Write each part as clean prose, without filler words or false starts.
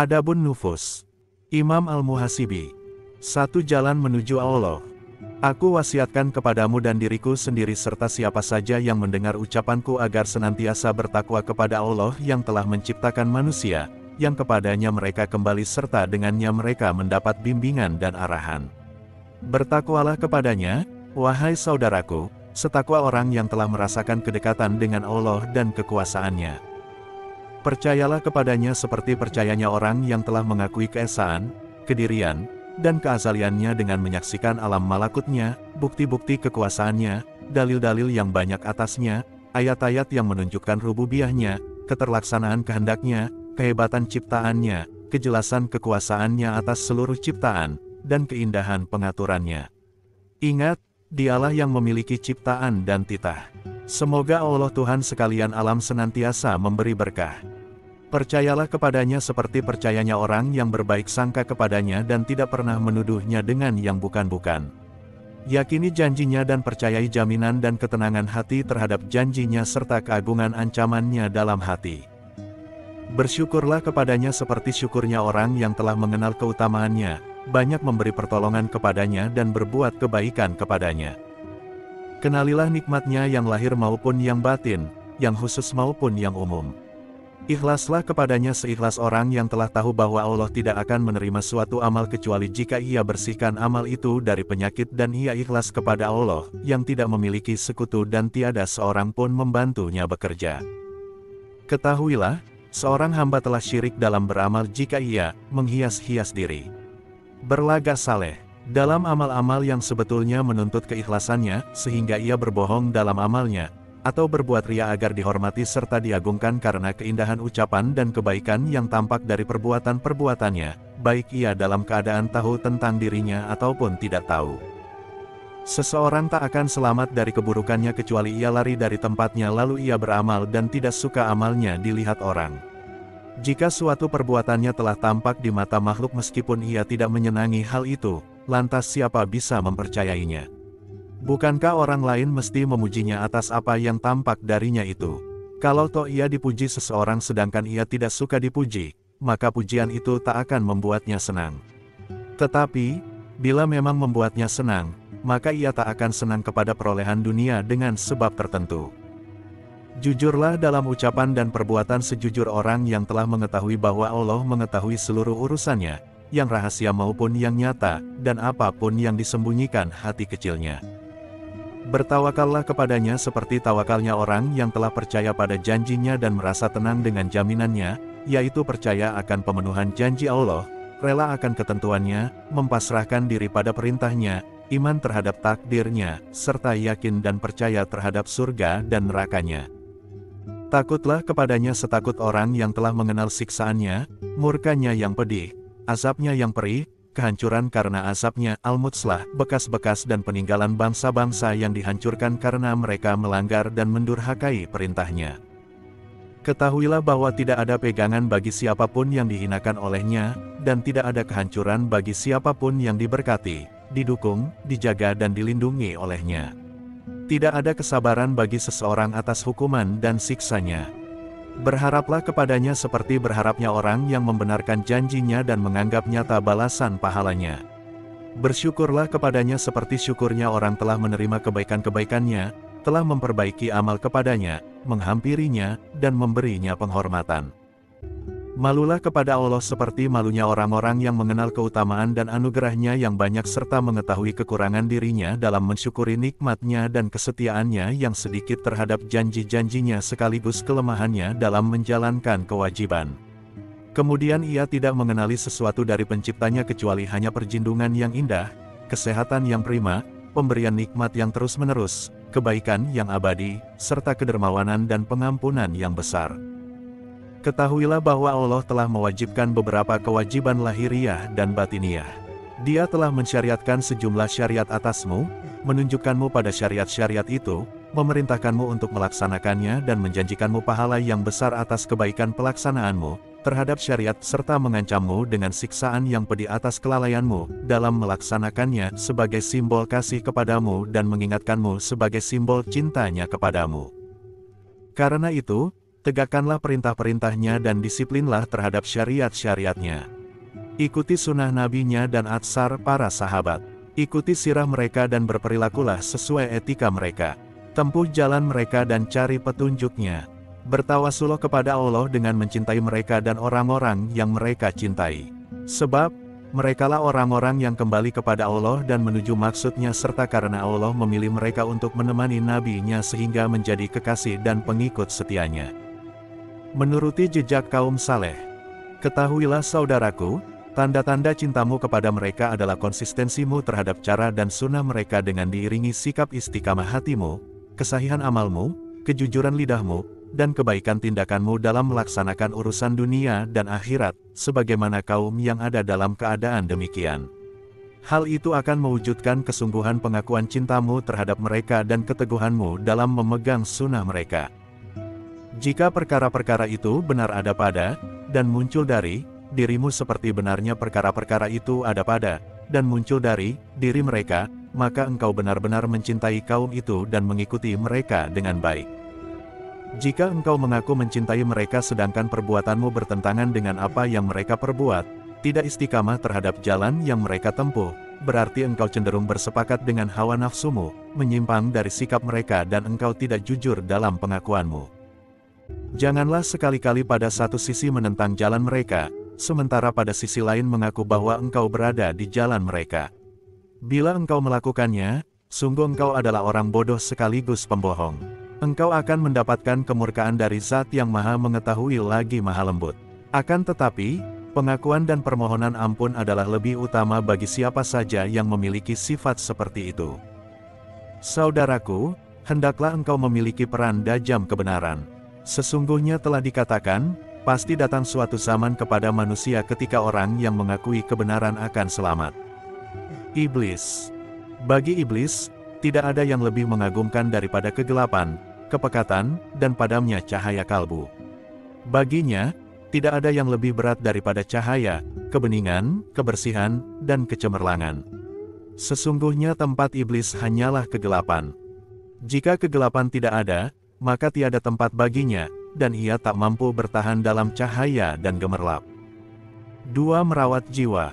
Adabun Nufus. Imam Al-Muhasibi. Satu jalan menuju Allah. Aku wasiatkan kepadamu dan diriku sendiri serta siapa saja yang mendengar ucapanku agar senantiasa bertakwa kepada Allah yang telah menciptakan manusia, yang kepadanya mereka kembali serta dengannya mereka mendapat bimbingan dan arahan. Bertakwalah kepadanya, wahai saudaraku, setakwa orang yang telah merasakan kedekatan dengan Allah dan kekuasaannya. Percayalah kepadanya seperti percayanya orang yang telah mengakui keesaan, kedirian, dan keazaliannya dengan menyaksikan alam malakutnya, bukti-bukti kekuasaannya, dalil-dalil yang banyak atasnya, ayat-ayat yang menunjukkan rububiyahnya, keterlaksanaan kehendaknya, kehebatan ciptaannya, kejelasan kekuasaannya atas seluruh ciptaan, dan keindahan pengaturannya. Ingat, Dialah yang memiliki ciptaan dan titah. Semoga Allah Tuhan sekalian alam senantiasa memberi berkah. Percayalah kepadanya seperti percayanya orang yang berbaik sangka kepadanya dan tidak pernah menuduhnya dengan yang bukan-bukan. Yakini janjinya dan percayai jaminan dan ketenangan hati terhadap janjinya serta keagungan ancamannya dalam hati. Bersyukurlah kepadanya seperti syukurnya orang yang telah mengenal keutamaannya, banyak memberi pertolongan kepadanya dan berbuat kebaikan kepadanya. Kenalilah nikmatnya yang lahir maupun yang batin, yang khusus maupun yang umum. Ikhlaslah kepadanya seikhlas orang yang telah tahu bahwa Allah tidak akan menerima suatu amal kecuali jika ia bersihkan amal itu dari penyakit dan ia ikhlas kepada Allah, yang tidak memiliki sekutu dan tiada seorang pun membantunya bekerja. Ketahuilah, seorang hamba telah syirik dalam beramal jika ia menghias-hias diri. Berlagak saleh dalam amal-amal yang sebetulnya menuntut keikhlasannya, sehingga ia berbohong dalam amalnya, atau berbuat ria agar dihormati serta diagungkan karena keindahan ucapan dan kebaikan yang tampak dari perbuatan-perbuatannya, baik ia dalam keadaan tahu tentang dirinya ataupun tidak tahu. Seseorang tak akan selamat dari keburukannya kecuali ia lari dari tempatnya lalu ia beramal dan tidak suka amalnya dilihat orang. Jika suatu perbuatannya telah tampak di mata makhluk meskipun ia tidak menyenangi hal itu, lantas siapa bisa mempercayainya? Bukankah orang lain mesti memujinya atas apa yang tampak darinya itu? Kalau toh ia dipuji seseorang sedangkan ia tidak suka dipuji, maka pujian itu tak akan membuatnya senang. Tetapi, bila memang membuatnya senang, maka ia tak akan senang kepada perolehan dunia dengan sebab tertentu. Jujurlah dalam ucapan dan perbuatan sejujur orang yang telah mengetahui bahwa Allah mengetahui seluruh urusannya, yang rahasia maupun yang nyata, dan apapun yang disembunyikan hati kecilnya. Bertawakallah kepadanya seperti tawakalnya orang yang telah percaya pada janjinya dan merasa tenang dengan jaminannya, yaitu percaya akan pemenuhan janji Allah, rela akan ketentuannya, mempasrahkan diri pada perintahnya, iman terhadap takdirnya, serta yakin dan percaya terhadap surga dan nerakanya. Takutlah kepadanya setakut orang yang telah mengenal siksaannya, murkanya yang pedih, azabnya yang perih, kehancuran karena azabnya, al-mutslah, bekas-bekas dan peninggalan bangsa-bangsa yang dihancurkan karena mereka melanggar dan mendurhakai perintahnya. Ketahuilah bahwa tidak ada pegangan bagi siapapun yang dihinakan olehnya, dan tidak ada kehancuran bagi siapapun yang diberkati, didukung, dijaga dan dilindungi olehnya. Tidak ada kesabaran bagi seseorang atas hukuman dan siksanya. Berharaplah kepadanya seperti berharapnya orang yang membenarkan janjinya dan menganggap nyata balasan pahalanya. Bersyukurlah kepadanya seperti syukurnya orang telah menerima kebaikan-kebaikannya, telah memperbaiki amal kepadanya, menghampirinya, dan memberinya penghormatan. Malulah kepada Allah seperti malunya orang-orang yang mengenal keutamaan dan anugerahnya yang banyak serta mengetahui kekurangan dirinya dalam mensyukuri nikmatnya dan kesetiaannya yang sedikit terhadap janji-janjinya sekaligus kelemahannya dalam menjalankan kewajiban. Kemudian ia tidak mengenali sesuatu dari penciptanya kecuali hanya perjindungan yang indah, kesehatan yang prima, pemberian nikmat yang terus-menerus, kebaikan yang abadi, serta kedermawanan dan pengampunan yang besar. Ketahuilah bahwa Allah telah mewajibkan beberapa kewajiban lahiriah dan batiniah. Dia telah mensyariatkan sejumlah syariat atasmu, menunjukkanmu pada syariat-syariat itu, memerintahkanmu untuk melaksanakannya dan menjanjikanmu pahala yang besar atas kebaikan pelaksanaanmu terhadap syariat serta mengancammu dengan siksaan yang pedih atas kelalaianmu dalam melaksanakannya sebagai simbol kasih kepadamu dan mengingatkanmu sebagai simbol cintanya kepadamu. Karena itu, tegakkanlah perintah-perintahnya dan disiplinlah terhadap syariat-syariatnya. Ikuti sunnah nabinya dan atsar para sahabat. Ikuti sirah mereka dan berperilakulah sesuai etika mereka. Tempuh jalan mereka dan cari petunjuknya. Bertawasulah kepada Allah dengan mencintai mereka dan orang-orang yang mereka cintai. Sebab, merekalah orang-orang yang kembali kepada Allah dan menuju maksudnya serta karena Allah memilih mereka untuk menemani nabinya sehingga menjadi kekasih dan pengikut setianya. Menuruti jejak kaum saleh. Ketahuilah saudaraku, tanda-tanda cintamu kepada mereka adalah konsistensimu terhadap cara dan sunnah mereka dengan diiringi sikap istiqamah hatimu, kesahihan amalmu, kejujuran lidahmu, dan kebaikan tindakanmu dalam melaksanakan urusan dunia dan akhirat, sebagaimana kaum yang ada dalam keadaan demikian. Hal itu akan mewujudkan kesungguhan pengakuan cintamu terhadap mereka dan keteguhanmu dalam memegang sunnah mereka. Jika perkara-perkara itu benar ada pada, dan muncul dari, dirimu seperti benarnya perkara-perkara itu ada pada, dan muncul dari, diri mereka, maka engkau benar-benar mencintai kaum itu dan mengikuti mereka dengan baik. Jika engkau mengaku mencintai mereka sedangkan perbuatanmu bertentangan dengan apa yang mereka perbuat, tidak istiqamah terhadap jalan yang mereka tempuh, berarti engkau cenderung bersepakat dengan hawa nafsumu, menyimpang dari sikap mereka dan engkau tidak jujur dalam pengakuanmu. Janganlah sekali-kali pada satu sisi menentang jalan mereka, sementara pada sisi lain mengaku bahwa engkau berada di jalan mereka. Bila engkau melakukannya, sungguh engkau adalah orang bodoh sekaligus pembohong. Engkau akan mendapatkan kemurkaan dari Zat yang Maha Mengetahui lagi Maha Lembut. Akan tetapi, pengakuan dan permohonan ampun adalah lebih utama bagi siapa saja yang memiliki sifat seperti itu. Saudaraku, hendaklah engkau memiliki peran dajjal kebenaran. Sesungguhnya telah dikatakan, pasti datang suatu zaman kepada manusia ketika orang yang mengakui kebenaran akan selamat. Iblis. Bagi iblis, tidak ada yang lebih mengagumkan daripada kegelapan, kepekatan, dan padamnya cahaya kalbu. Baginya, tidak ada yang lebih berat daripada cahaya, kebeningan, kebersihan, dan kecemerlangan. Sesungguhnya tempat iblis hanyalah kegelapan. Jika kegelapan tidak ada, maka tiada tempat baginya, dan ia tak mampu bertahan dalam cahaya dan gemerlap. 2. Merawat jiwa.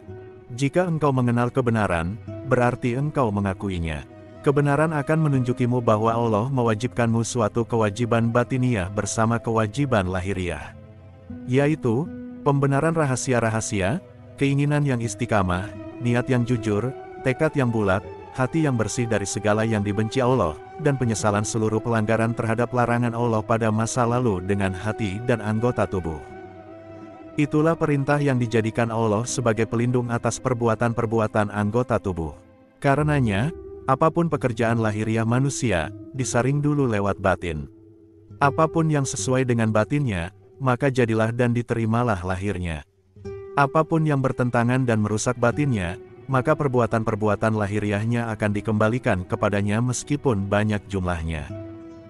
Jika engkau mengenal kebenaran, berarti engkau mengakuinya. Kebenaran akan menunjukimu bahwa Allah mewajibkanmu suatu kewajiban batiniah bersama kewajiban lahiriah. Yaitu, pembenaran rahasia-rahasia, keinginan yang istiqamah, niat yang jujur, tekad yang bulat, hati yang bersih dari segala yang dibenci Allah, dan penyesalan seluruh pelanggaran terhadap larangan Allah pada masa lalu dengan hati dan anggota tubuh. Itulah perintah yang dijadikan Allah sebagai pelindung atas perbuatan-perbuatan anggota tubuh. Karenanya, apapun pekerjaan lahiriah manusia, disaring dulu lewat batin. Apapun yang sesuai dengan batinnya, maka jadilah dan diterimalah lahirnya. Apapun yang bertentangan dan merusak batinnya, maka perbuatan-perbuatan lahiriahnya akan dikembalikan kepadanya meskipun banyak jumlahnya.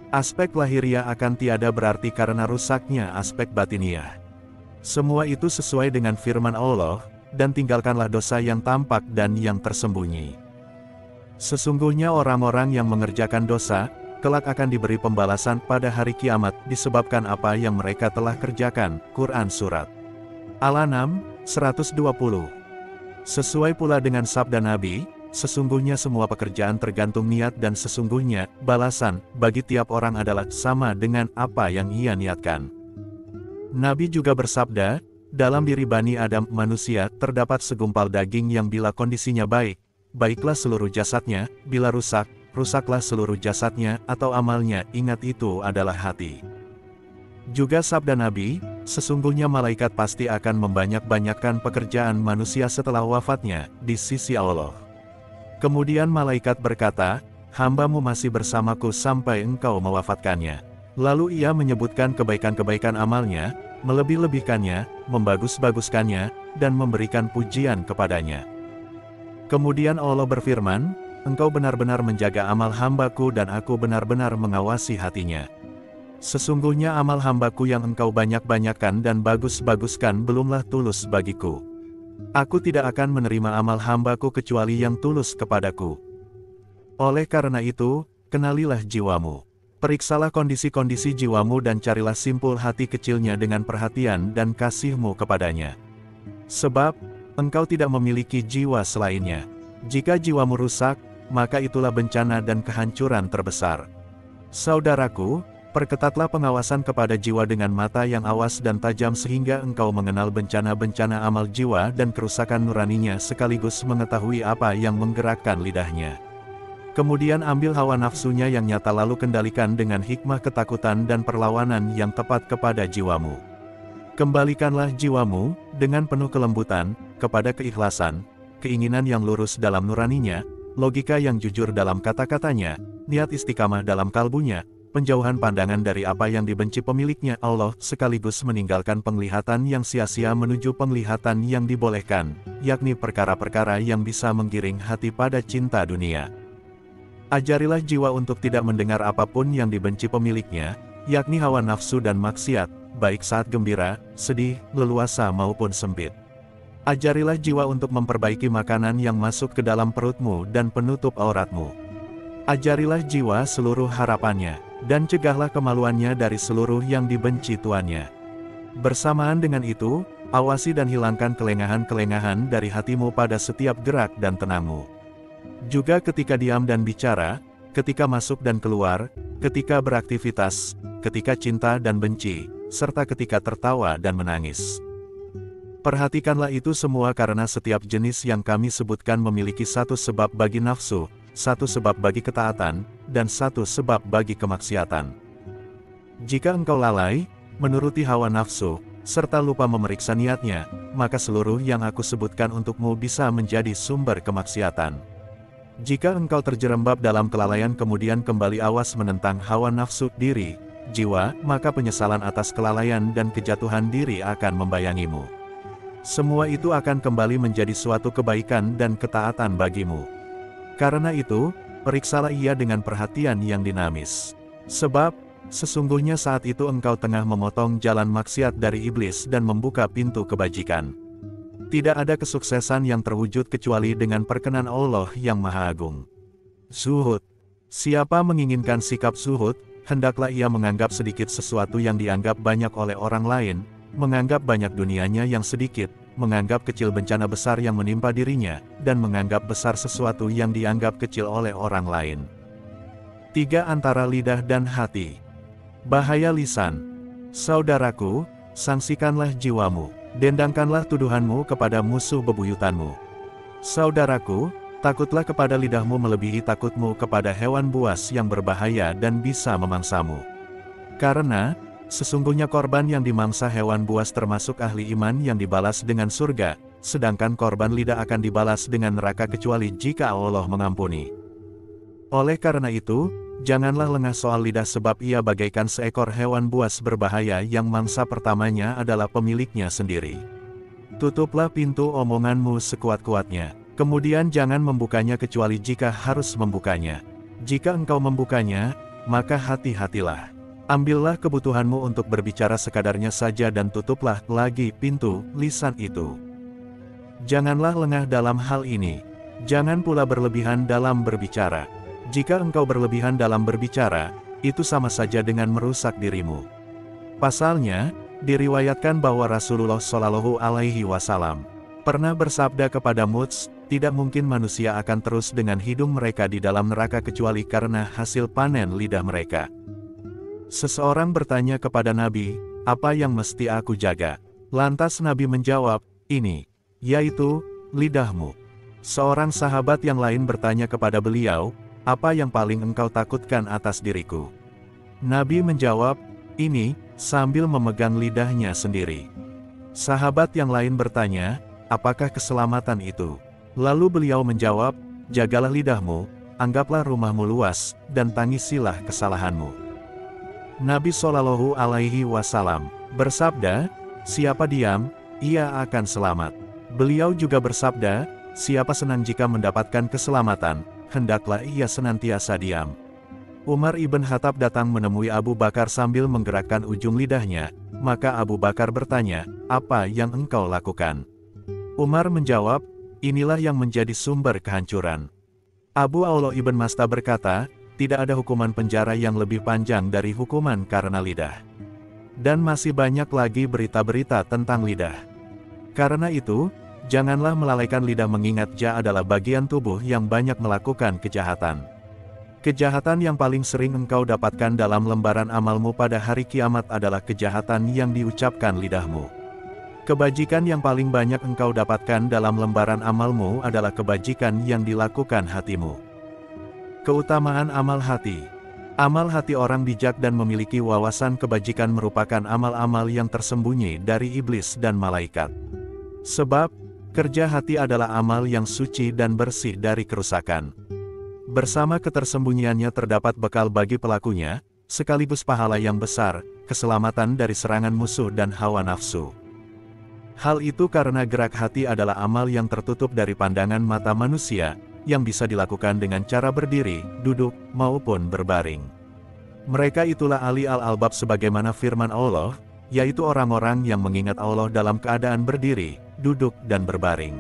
Aspek lahiriah akan tiada berarti karena rusaknya aspek batiniah. Semua itu sesuai dengan firman Allah, dan tinggalkanlah dosa yang tampak dan yang tersembunyi. Sesungguhnya orang-orang yang mengerjakan dosa, kelak akan diberi pembalasan pada hari kiamat disebabkan apa yang mereka telah kerjakan. Quran Surat Al-An'am 120. Sesuai pula dengan sabda Nabi, sesungguhnya semua pekerjaan tergantung niat dan sesungguhnya, balasan, bagi tiap orang adalah sama dengan apa yang ia niatkan. Nabi juga bersabda, dalam diri Bani Adam manusia terdapat segumpal daging yang bila kondisinya baik, baiklah seluruh jasadnya, bila rusak, rusaklah seluruh jasadnya atau amalnya, ingat itu adalah hati. Juga sabda Nabi, sesungguhnya malaikat pasti akan membanyak-banyakkan pekerjaan manusia setelah wafatnya, di sisi Allah. Kemudian malaikat berkata, hambamu masih bersamaku sampai engkau mewafatkannya. Lalu ia menyebutkan kebaikan-kebaikan amalnya, melebih-lebihkannya, membagus-baguskannya, dan memberikan pujian kepadanya. Kemudian Allah berfirman, engkau benar-benar menjaga amal hambaku dan aku benar-benar mengawasi hatinya. Sesungguhnya amal hambaku yang engkau banyak-banyakkan dan bagus-baguskan belumlah tulus bagiku. Aku tidak akan menerima amal hambaku kecuali yang tulus kepadaku. Oleh karena itu, kenalilah jiwamu. Periksalah kondisi-kondisi jiwamu dan carilah simpul hati kecilnya dengan perhatian dan kasihmu kepadanya. Sebab, engkau tidak memiliki jiwa selainnya. Jika jiwamu rusak, maka itulah bencana dan kehancuran terbesar. Saudaraku, perketatlah pengawasan kepada jiwa dengan mata yang awas dan tajam sehingga engkau mengenal bencana-bencana amal jiwa dan kerusakan nuraninya sekaligus mengetahui apa yang menggerakkan lidahnya. Kemudian ambil hawa nafsunya yang nyata lalu kendalikan dengan hikmah ketakutan dan perlawanan yang tepat kepada jiwamu. Kembalikanlah jiwamu, dengan penuh kelembutan, kepada keikhlasan, keinginan yang lurus dalam nuraninya, logika yang jujur dalam kata-katanya, niat istiqamah dalam kalbunya, penjauhan pandangan dari apa yang dibenci pemiliknya Allah sekaligus meninggalkan penglihatan yang sia-sia menuju penglihatan yang dibolehkan, yakni perkara-perkara yang bisa menggiring hati pada cinta dunia. Ajarilah jiwa untuk tidak mendengar apapun yang dibenci pemiliknya, yakni hawa nafsu dan maksiat, baik saat gembira, sedih, leluasa maupun sempit. Ajarilah jiwa untuk memperbaiki makanan yang masuk ke dalam perutmu dan penutup auratmu. Ajarilah jiwa seluruh harapannya, dan cegahlah kemaluannya dari seluruh yang dibenci tuannya. Bersamaan dengan itu, awasi dan hilangkan kelengahan-kelengahan dari hatimu pada setiap gerak dan tenangmu. Juga ketika diam dan bicara, ketika masuk dan keluar, ketika beraktivitas, ketika cinta dan benci, serta ketika tertawa dan menangis. Perhatikanlah itu semua karena setiap jenis yang kami sebutkan memiliki satu sebab bagi nafsu, satu sebab bagi ketaatan, dan satu sebab bagi kemaksiatan. Jika engkau lalai, menuruti hawa nafsu, serta lupa memeriksa niatnya, maka seluruh yang aku sebutkan untukmu bisa menjadi sumber kemaksiatan. Jika engkau terjerembab dalam kelalaian kemudian kembali awas menentang hawa nafsu diri, jiwa, maka penyesalan atas kelalaian dan kejatuhan diri akan membayangimu. Semua itu akan kembali menjadi suatu kebaikan dan ketaatan bagimu. Karena itu, periksalah ia dengan perhatian yang dinamis. Sebab, sesungguhnya saat itu engkau tengah memotong jalan maksiat dari iblis dan membuka pintu kebajikan. Tidak ada kesuksesan yang terwujud kecuali dengan perkenan Allah yang Maha Agung. Zuhud. Siapa menginginkan sikap zuhud, hendaklah ia menganggap sedikit sesuatu yang dianggap banyak oleh orang lain, menganggap banyak dunianya yang sedikit, menganggap kecil bencana besar yang menimpa dirinya, dan menganggap besar sesuatu yang dianggap kecil oleh orang lain. 3. Antara lidah dan hati. Bahaya lisan. Saudaraku, sangsikanlah jiwamu. Dendangkanlah tuduhanmu kepada musuh bebuyutanmu. Saudaraku, takutlah kepada lidahmu melebihi takutmu kepada hewan buas yang berbahaya dan bisa memangsamu. Karena, sesungguhnya korban yang dimangsa hewan buas termasuk ahli iman yang dibalas dengan surga, sedangkan korban lidah akan dibalas dengan neraka kecuali jika Allah mengampuni. Oleh karena itu, janganlah lengah soal lidah sebab ia bagaikan seekor hewan buas berbahaya yang mangsa pertamanya adalah pemiliknya sendiri. Tutuplah pintu omonganmu sekuat-kuatnya, kemudian jangan membukanya kecuali jika harus membukanya. Jika engkau membukanya, maka hati-hatilah. Ambillah kebutuhanmu untuk berbicara sekadarnya saja dan tutuplah lagi pintu lisan itu. Janganlah lengah dalam hal ini. Jangan pula berlebihan dalam berbicara. Jika engkau berlebihan dalam berbicara, itu sama saja dengan merusak dirimu. Pasalnya, diriwayatkan bahwa Rasulullah Shallallahu Alaihi Wasallam pernah bersabda kepada Mu'adz, tidak mungkin manusia akan terus dengan hidung mereka di dalam neraka kecuali karena hasil panen lidah mereka. Seseorang bertanya kepada Nabi, apa yang mesti aku jaga? Lantas Nabi menjawab, ini, yaitu, lidahmu. Seorang sahabat yang lain bertanya kepada beliau, apa yang paling engkau takutkan atas diriku? Nabi menjawab, ini, sambil memegang lidahnya sendiri. Sahabat yang lain bertanya, apakah keselamatan itu? Lalu beliau menjawab, jagalah lidahmu, anggaplah rumahmu luas, dan tangisilah kesalahanmu. Nabi Shallallahu Alaihi Wasallam bersabda, siapa diam, ia akan selamat. Beliau juga bersabda, siapa senang jika mendapatkan keselamatan, hendaklah ia senantiasa diam. Umar ibn Khattab datang menemui Abu Bakar sambil menggerakkan ujung lidahnya, maka Abu Bakar bertanya, apa yang engkau lakukan? Umar menjawab, inilah yang menjadi sumber kehancuran. Abu Awla ibn Masta berkata, tidak ada hukuman penjara yang lebih panjang dari hukuman karena lidah. Dan masih banyak lagi berita-berita tentang lidah. Karena itu, janganlah melalaikan lidah mengingat ja adalah bagian tubuh yang banyak melakukan kejahatan. Kejahatan yang paling sering engkau dapatkan dalam lembaran amalmu pada hari kiamat adalah kejahatan yang diucapkan lidahmu. Kebajikan yang paling banyak engkau dapatkan dalam lembaran amalmu adalah kebajikan yang dilakukan hatimu. Keutamaan amal hati. Amal hati orang bijak dan memiliki wawasan kebajikan merupakan amal-amal yang tersembunyi dari iblis dan malaikat. Sebab, kerja hati adalah amal yang suci dan bersih dari kerusakan. Bersama ketersembunyiannya terdapat bekal bagi pelakunya, sekaligus pahala yang besar, keselamatan dari serangan musuh dan hawa nafsu. Hal itu karena gerak hati adalah amal yang tertutup dari pandangan mata manusia, yang bisa dilakukan dengan cara berdiri, duduk, maupun berbaring. Mereka itulah ahli al-albab sebagaimana firman Allah, yaitu orang-orang yang mengingat Allah dalam keadaan berdiri, duduk dan berbaring.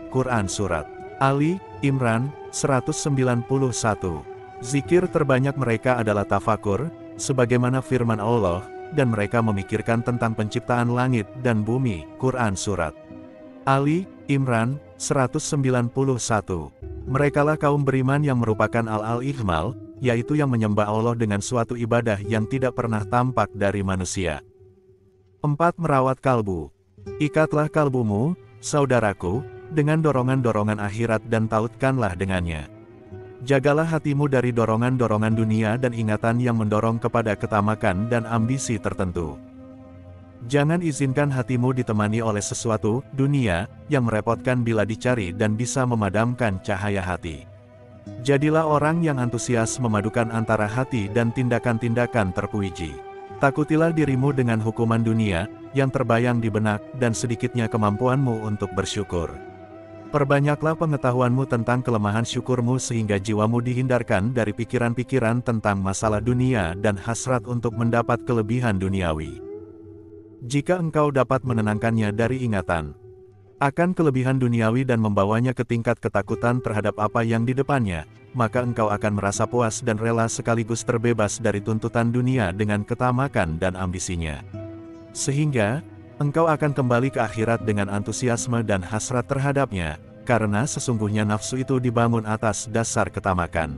Quran Surat Ali Imran 191. Zikir terbanyak mereka adalah tafakur, sebagaimana firman Allah, dan mereka memikirkan tentang penciptaan langit dan bumi. Quran Surat Ali Imran 191. Merekalah kaum beriman yang merupakan al-ihmal, yaitu yang menyembah Allah dengan suatu ibadah yang tidak pernah tampak dari manusia. 4. Merawat kalbu. Ikatlah kalbumu, saudaraku, dengan dorongan-dorongan akhirat dan tautkanlah dengannya. Jagalah hatimu dari dorongan-dorongan dunia dan ingatan yang mendorong kepada ketamakan dan ambisi tertentu. Jangan izinkan hatimu ditemani oleh sesuatu, dunia, yang merepotkan bila dicari dan bisa memadamkan cahaya hati. Jadilah orang yang antusias memadukan antara hati dan tindakan-tindakan terpuji. Takutilah dirimu dengan hukuman dunia, yang terbayang di benak, dan sedikitnya kemampuanmu untuk bersyukur. Perbanyaklah pengetahuanmu tentang kelemahan syukurmu sehingga jiwamu dihindarkan dari pikiran-pikiran tentang masalah dunia dan hasrat untuk mendapat kelebihan duniawi. Jika engkau dapat menenangkannya dari ingatan akan kelebihan duniawi dan membawanya ke tingkat ketakutan terhadap apa yang di depannya, maka engkau akan merasa puas dan rela sekaligus terbebas dari tuntutan dunia dengan ketamakan dan ambisinya. Sehingga, engkau akan kembali ke akhirat dengan antusiasme dan hasrat terhadapnya, karena sesungguhnya nafsu itu dibangun atas dasar ketamakan.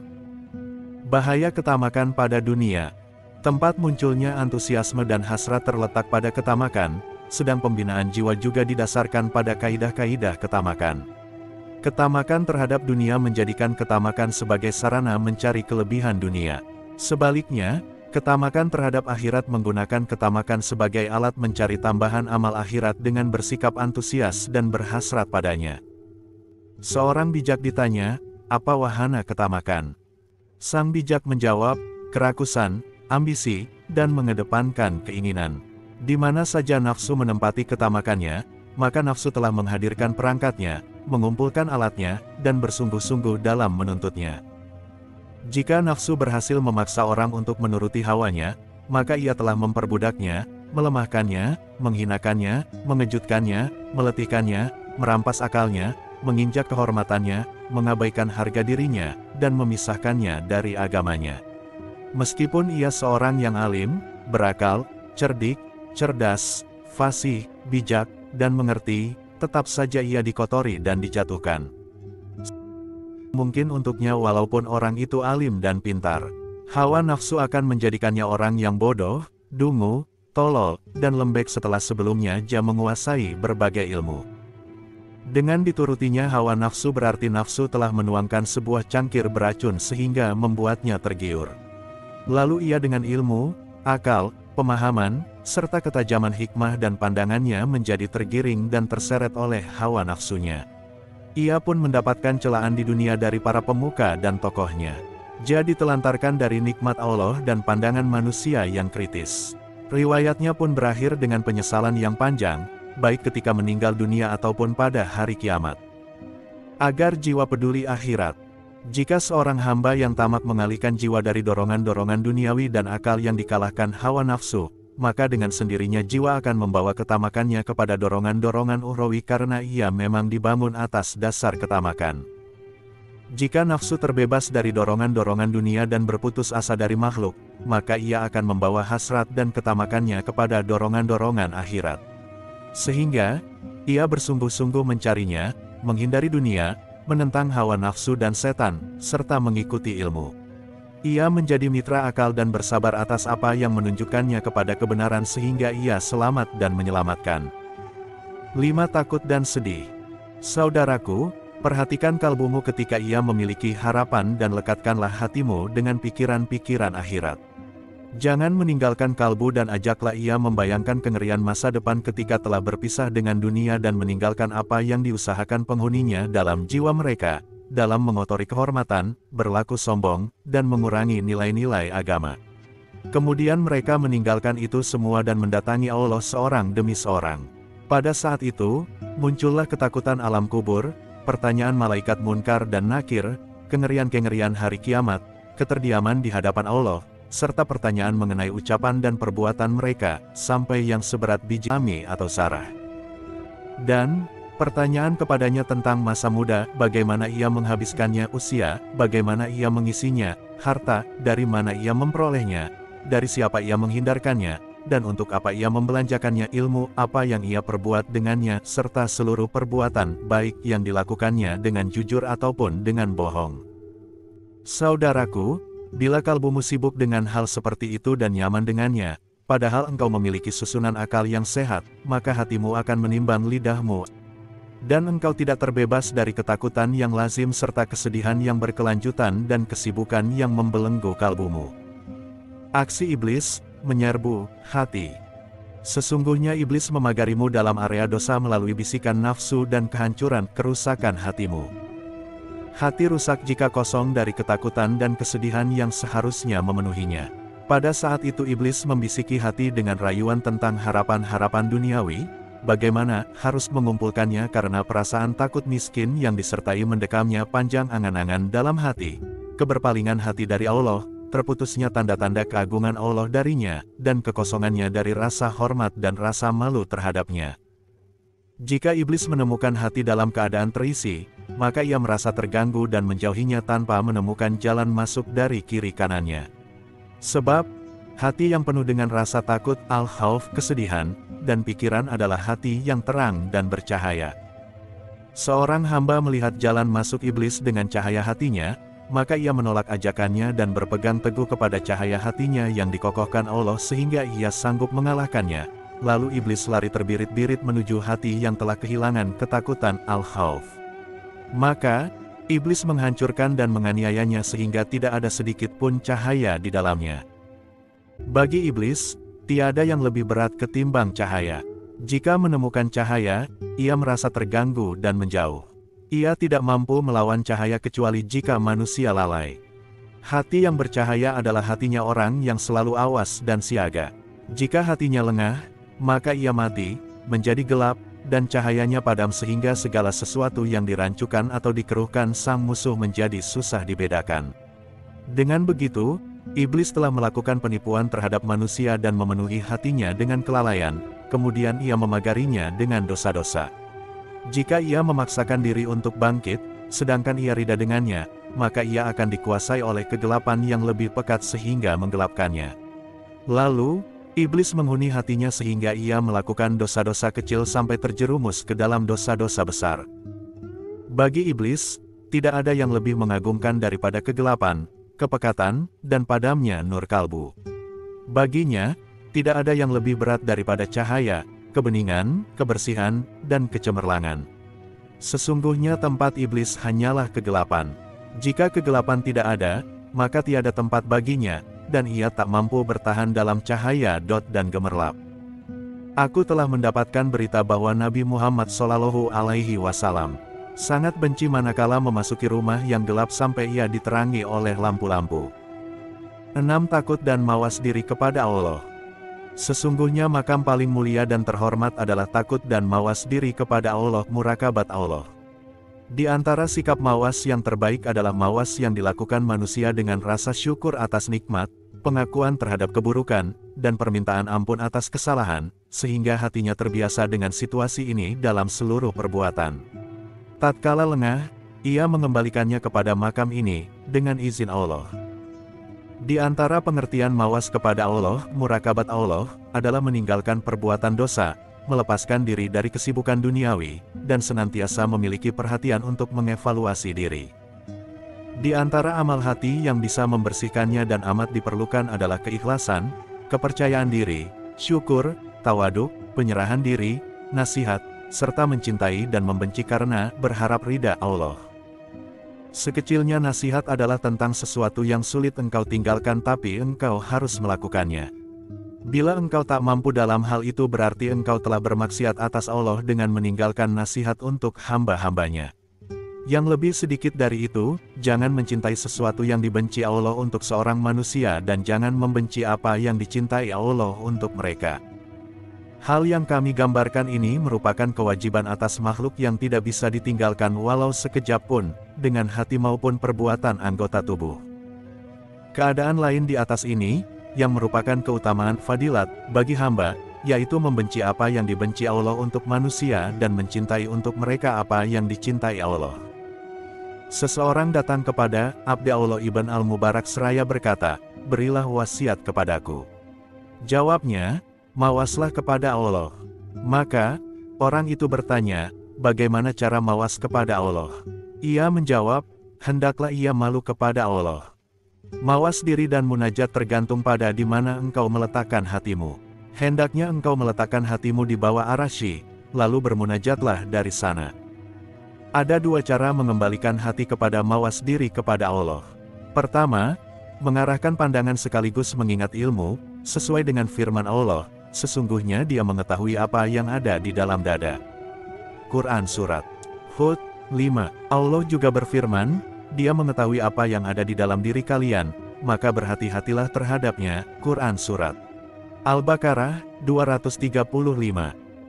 Bahaya ketamakan pada dunia. Tempat munculnya antusiasme dan hasrat terletak pada ketamakan, sedang pembinaan jiwa juga didasarkan pada kaidah-kaidah ketamakan. Ketamakan terhadap dunia menjadikan ketamakan sebagai sarana mencari kelebihan dunia. Sebaliknya, ketamakan terhadap akhirat menggunakan ketamakan sebagai alat mencari tambahan amal akhirat dengan bersikap antusias dan berhasrat padanya. Seorang bijak ditanya, apa wahana ketamakan? Sang bijak menjawab, kerakusan, ambisi, dan mengedepankan keinginan. Di mana saja nafsu menempati ketamakannya, maka nafsu telah menghadirkan perangkatnya, mengumpulkan alatnya, dan bersungguh-sungguh dalam menuntutnya. Jika nafsu berhasil memaksa orang untuk menuruti hawanya, maka ia telah memperbudaknya, melemahkannya, menghinakannya, mengejutkannya, meletihkannya, merampas akalnya, menginjak kehormatannya, mengabaikan harga dirinya, dan memisahkannya dari agamanya. Meskipun ia seorang yang alim, berakal, cerdik, cerdas, fasih, bijak, dan mengerti, tetap saja ia dikotori dan dijatuhkan. Mungkin untuknya walaupun orang itu alim dan pintar. Hawa nafsu akan menjadikannya orang yang bodoh, dungu, tolol, dan lembek setelah sebelumnya dia menguasai berbagai ilmu. Dengan diturutinya hawa nafsu berarti nafsu telah menuangkan sebuah cangkir beracun sehingga membuatnya tergiur. Lalu ia dengan ilmu, akal, pemahaman, serta ketajaman hikmah dan pandangannya menjadi tergiring dan terseret oleh hawa nafsunya. Ia pun mendapatkan celaan di dunia dari para pemuka dan tokohnya. Jadi telantarkan dari nikmat Allah dan pandangan manusia yang kritis. Riwayatnya pun berakhir dengan penyesalan yang panjang, baik ketika meninggal dunia ataupun pada hari kiamat. Agar jiwa peduli akhirat. Jika seorang hamba yang tamak mengalihkan jiwa dari dorongan-dorongan duniawi dan akal yang dikalahkan hawa nafsu, maka dengan sendirinya jiwa akan membawa ketamakannya kepada dorongan-dorongan ukhrawi karena ia memang dibangun atas dasar ketamakan. Jika nafsu terbebas dari dorongan-dorongan dunia dan berputus asa dari makhluk, maka ia akan membawa hasrat dan ketamakannya kepada dorongan-dorongan akhirat. Sehingga, ia bersungguh-sungguh mencarinya, menghindari dunia, menentang hawa nafsu dan setan, serta mengikuti ilmu. Ia menjadi mitra akal dan bersabar atas apa yang menunjukkannya kepada kebenaran sehingga ia selamat dan menyelamatkan. 5. Takut dan sedih. Saudaraku, perhatikan kalbumu ketika ia memiliki harapan dan lekatkanlah hatimu dengan pikiran-pikiran akhirat. Jangan meninggalkan kalbu dan ajaklah ia membayangkan kengerian masa depan ketika telah berpisah dengan dunia dan meninggalkan apa yang diusahakan penghuninya dalam jiwa mereka, dalam mengotori kehormatan, berlaku sombong, dan mengurangi nilai-nilai agama. Kemudian mereka meninggalkan itu semua dan mendatangi Allah seorang demi seorang. Pada saat itu, muncullah ketakutan alam kubur, pertanyaan malaikat munkar dan nakir, kengerian-kengerian hari kiamat, keterdiaman di hadapan Allah, serta pertanyaan mengenai ucapan dan perbuatan mereka, sampai yang seberat biji ami atau sarah. Dan, pertanyaan kepadanya tentang masa muda, bagaimana ia menghabiskannya, usia, bagaimana ia mengisinya, harta, dari mana ia memperolehnya, dari siapa ia menghindarkannya, dan untuk apa ia membelanjakannya, ilmu, apa yang ia perbuat dengannya, serta seluruh perbuatan, baik yang dilakukannya dengan jujur ataupun dengan bohong. Saudaraku, bila kalbumu sibuk dengan hal seperti itu dan nyaman dengannya, padahal engkau memiliki susunan akal yang sehat, maka hatimu akan menimbang lidahmu, dan engkau tidak terbebas dari ketakutan yang lazim serta kesedihan yang berkelanjutan dan kesibukan yang membelenggu kalbumu. Aksi iblis menyerbu hati. Sesungguhnya iblis memagarimu dalam area dosa melalui bisikan nafsu dan kehancuran, kerusakan hatimu. Hati rusak jika kosong dari ketakutan dan kesedihan yang seharusnya memenuhinya. Pada saat itu iblis membisiki hati dengan rayuan tentang harapan-harapan duniawi, bagaimana harus mengumpulkannya karena perasaan takut miskin yang disertai mendekamnya panjang angan-angan dalam hati, keberpalingan hati dari Allah, terputusnya tanda-tanda keagungan Allah darinya, dan kekosongannya dari rasa hormat dan rasa malu terhadapnya. Jika iblis menemukan hati dalam keadaan terisi, maka ia merasa terganggu dan menjauhinya tanpa menemukan jalan masuk dari kiri kanannya. Sebab, hati yang penuh dengan rasa takut, al-khauf, kesedihan, dan pikiran adalah hati yang terang dan bercahaya. Seorang hamba melihat jalan masuk iblis dengan cahaya hatinya, maka ia menolak ajakannya dan berpegang teguh kepada cahaya hatinya yang dikokohkan Allah sehingga ia sanggup mengalahkannya. Lalu iblis lari terbirit-birit menuju hati yang telah kehilangan ketakutan, al-khauf. Maka, iblis menghancurkan dan menganiayanya sehingga tidak ada sedikit pun cahaya di dalamnya. Bagi iblis, tiada yang lebih berat ketimbang cahaya. Jika menemukan cahaya, ia merasa terganggu dan menjauh. Ia tidak mampu melawan cahaya kecuali jika manusia lalai. Hati yang bercahaya adalah hatinya orang yang selalu awas dan siaga. Jika hatinya lengah, maka ia mati, menjadi gelap, dan cahayanya padam sehingga segala sesuatu yang dirancukan atau dikeruhkan sang musuh menjadi susah dibedakan. Dengan begitu, iblis telah melakukan penipuan terhadap manusia dan memenuhi hatinya dengan kelalaian, kemudian ia memagarinya dengan dosa-dosa. Jika ia memaksakan diri untuk bangkit, sedangkan ia rida dengannya, maka ia akan dikuasai oleh kegelapan yang lebih pekat sehingga menggelapkannya. Lalu, iblis menghuni hatinya sehingga ia melakukan dosa-dosa kecil sampai terjerumus ke dalam dosa-dosa besar. Bagi iblis, tidak ada yang lebih mengagumkan daripada kegelapan, kepekatan, dan padamnya nur kalbu. Baginya, tidak ada yang lebih berat daripada cahaya, kebeningan, kebersihan, dan kecemerlangan. Sesungguhnya tempat iblis hanyalah kegelapan. Jika kegelapan tidak ada, maka tiada tempat baginya, dan ia tak mampu bertahan dalam cahaya dan gemerlap. Aku telah mendapatkan berita bahwa Nabi Muhammad SAW sangat benci manakala memasuki rumah yang gelap sampai ia diterangi oleh lampu-lampu. 6. Takut dan mawas diri kepada Allah. Sesungguhnya makam paling mulia dan terhormat adalah takut dan mawas diri kepada Allah, murakabat Allah. Di antara sikap mawas yang terbaik adalah mawas yang dilakukan manusia dengan rasa syukur atas nikmat, pengakuan terhadap keburukan, dan permintaan ampun atas kesalahan, sehingga hatinya terbiasa dengan situasi ini dalam seluruh perbuatan. Tatkala lengah, ia mengembalikannya kepada makam ini, dengan izin Allah. Di antara pengertian mawas kepada Allah, murakabat Allah, adalah meninggalkan perbuatan dosa, melepaskan diri dari kesibukan duniawi, dan senantiasa memiliki perhatian untuk mengevaluasi diri. Di antara amal hati yang bisa membersihkannya dan amat diperlukan adalah keikhlasan, kepercayaan diri, syukur, tawaduk, penyerahan diri, nasihat, serta mencintai dan membenci karena berharap ridha Allah. Sekecilnya nasihat adalah tentang sesuatu yang sulit engkau tinggalkan tapi engkau harus melakukannya. Bila engkau tak mampu dalam hal itu berarti engkau telah bermaksiat atas Allah dengan meninggalkan nasihat untuk hamba-hambanya. Yang lebih sedikit dari itu, jangan mencintai sesuatu yang dibenci Allah untuk seorang manusia dan jangan membenci apa yang dicintai Allah untuk mereka. Hal yang kami gambarkan ini merupakan kewajiban atas makhluk yang tidak bisa ditinggalkan walau sekejap pun, dengan hati maupun perbuatan anggota tubuh. Keadaan lain di atas ini, yang merupakan keutamaan fadilat, bagi hamba, yaitu membenci apa yang dibenci Allah untuk manusia dan mencintai untuk mereka apa yang dicintai Allah. Seseorang datang kepada Abdi Allah Ibn Al-Mubarak seraya berkata, "Berilah wasiat kepadaku." Jawabnya, "Mawaslah kepada Allah." Maka, orang itu bertanya, bagaimana cara mawas kepada Allah? Ia menjawab, hendaklah ia malu kepada Allah. Mawas diri dan munajat tergantung pada di mana engkau meletakkan hatimu. Hendaknya engkau meletakkan hatimu di bawah arasy, lalu bermunajatlah dari sana. Ada dua cara mengembalikan hati kepada mawas diri kepada Allah. Pertama, mengarahkan pandangan sekaligus mengingat ilmu, sesuai dengan firman Allah, sesungguhnya Dia mengetahui apa yang ada di dalam dada. Quran Surat Hud 5. Allah juga berfirman, Dia mengetahui apa yang ada di dalam diri kalian, maka berhati-hatilah terhadapnya. Quran Surat Al-Baqarah 235.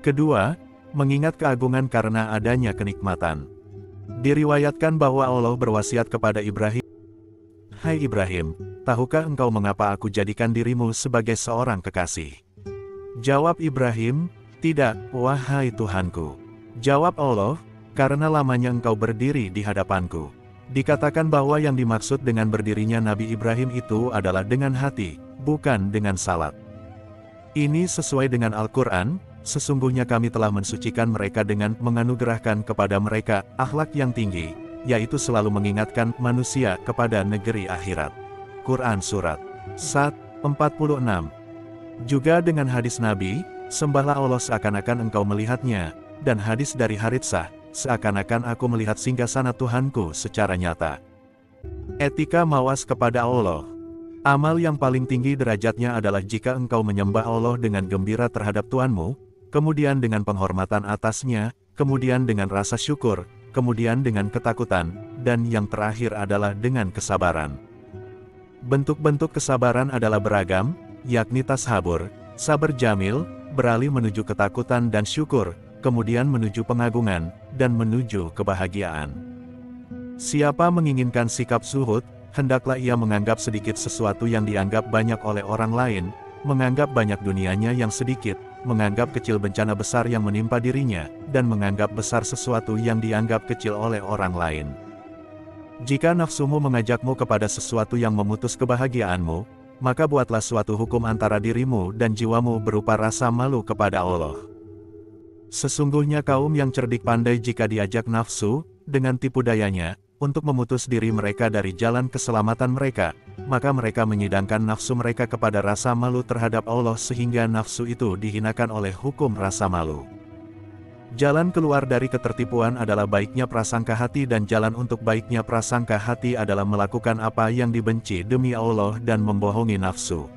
Kedua, mengingat keagungan karena adanya kenikmatan. Diriwayatkan bahwa Allah berwasiat kepada Ibrahim, "Hai Ibrahim, tahukah engkau mengapa aku jadikan dirimu sebagai seorang kekasih?" Jawab Ibrahim, "Tidak, wahai Tuhanku." Jawab Allah, "Karena lamanya engkau berdiri di hadapanku." Dikatakan bahwa yang dimaksud dengan berdirinya Nabi Ibrahim itu adalah dengan hati, bukan dengan salat. Ini sesuai dengan Al-Quran, sesungguhnya kami telah mensucikan mereka dengan menganugerahkan kepada mereka akhlak yang tinggi, yaitu selalu mengingatkan manusia kepada negeri akhirat. Quran Surat Sad 46. Juga dengan hadis Nabi, sembahlah Allah seakan-akan engkau melihatnya, dan hadis dari Haritsah, seakan-akan aku melihat singgasana Tuhanku secara nyata. Etika mawas kepada Allah. Amal yang paling tinggi derajatnya adalah jika engkau menyembah Allah dengan gembira terhadap Tuhanmu, kemudian dengan penghormatan atasnya, kemudian dengan rasa syukur, kemudian dengan ketakutan, dan yang terakhir adalah dengan kesabaran. Bentuk-bentuk kesabaran adalah beragam, yakni tashabur, sabar jamil, beralih menuju ketakutan dan syukur, kemudian menuju pengagungan, dan menuju kebahagiaan. Siapa menginginkan sikap zuhud, hendaklah ia menganggap sedikit sesuatu yang dianggap banyak oleh orang lain, menganggap banyak dunianya yang sedikit, menganggap kecil bencana besar yang menimpa dirinya, dan menganggap besar sesuatu yang dianggap kecil oleh orang lain. Jika nafsumu mengajakmu kepada sesuatu yang memutus kebahagiaanmu, maka buatlah suatu hukum antara dirimu dan jiwamu berupa rasa malu kepada Allah. Sesungguhnya kaum yang cerdik pandai jika diajak nafsu, dengan tipu dayanya, untuk memutus diri mereka dari jalan keselamatan mereka, maka mereka menyidangkan nafsu mereka kepada rasa malu terhadap Allah sehingga nafsu itu dihinakan oleh hukum rasa malu. Jalan keluar dari ketertipuan adalah baiknya prasangka hati dan jalan untuk baiknya prasangka hati adalah melakukan apa yang dibenci demi Allah dan membohongi nafsu.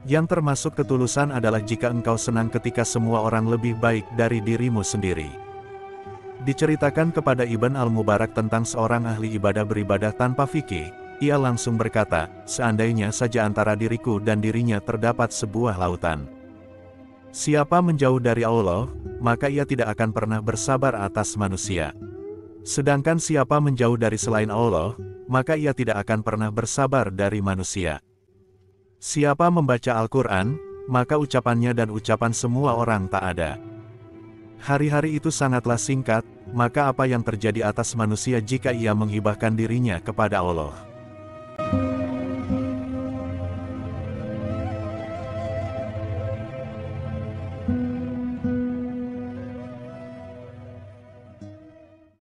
Yang termasuk ketulusan adalah jika engkau senang ketika semua orang lebih baik dari dirimu sendiri. Diceritakan kepada Ibn Al-Mubarak tentang seorang ahli ibadah beribadah tanpa fikih, ia langsung berkata, seandainya saja antara diriku dan dirinya terdapat sebuah lautan. Siapa menjauh dari Allah, maka ia tidak akan pernah bersabar atas manusia. Sedangkan siapa menjauh dari selain Allah, maka ia tidak akan pernah bersabar dari manusia. Siapa membaca Al-Quran, maka ucapannya dan ucapan semua orang tak ada. Hari-hari itu sangatlah singkat, maka apa yang terjadi atas manusia jika ia menghibahkan dirinya kepada Allah?